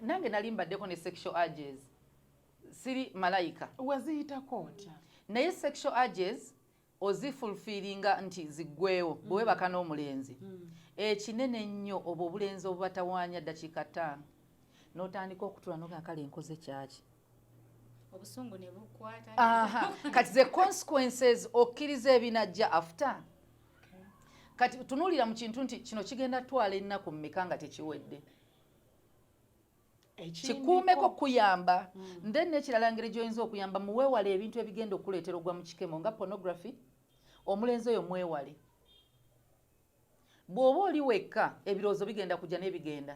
nange nalimbaddeko ne sexual urges siri malayika waziyitako otya naye sexual urges ozifulfiringa nti ziggwewo bwe baka n'omulenzi ekinene ennyo obwo obulenzi obubatawaanya ddakiika 5 n'otandika okutula n'ogakala enkoze kyaki obusungu ne bukwata kati the consequences okkiriza ebinajja after kati tunuulira mu kintu nti kino kigenda twala ennaku mmeka nga tekiwedde kikuumeko kuyamba then n'ekirala ngeri gy'oyinza okuyamba muweewale ebintu ebigenda okuleetera ogwa mu kikemo nga pornography omulenzi oyo mwewale bw'oba oli wekka ebirowoozo bigenda kujja n'ebigenda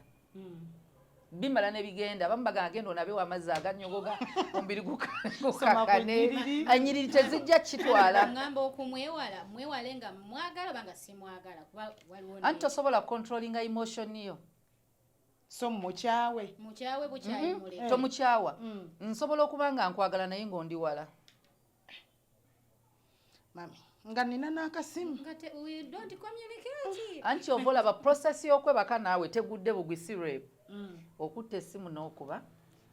bimala nebigenda abamu bagamba genda onabewo amazzi aganyogoga omubiri gukakane anyiriri tezijja kitwala ngamba okumwewala mwewale nga mwagala banga simwagala kuba waliwo anti tosobola controlling emotion yo so mukyawe bukyayi mule tomukyawa nsobola okuba nga nkwagala naye ng'ondi wala mami nga nina n'akasimu we don't communicate anti ova olaba process y'okwebaka naawe tegudde bugwisi rape okutta essimu n'okuba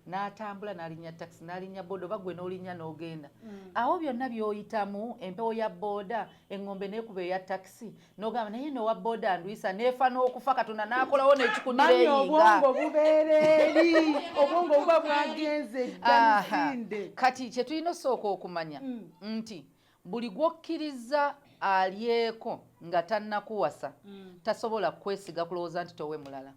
n'atambula n'alinnya taxi n'alinnya boda oba gwe n'olinnya n'ogenda awo byonna by'oyitamu empewo ya boda eŋŋombe n'ekuba eya taxi n'ogamba naye n'owa boda anduyisa n'efa n'okufa Katonda n'akolawo n'ekikundira eyinga obwongo bubeera eri obwongo buba bwagenze ddanisinde kati kye tulina osooka okumanya nti buli gwokkiriza alyeko nga tannakuwasa tasobola kwesiga kulowooza nti towe mulala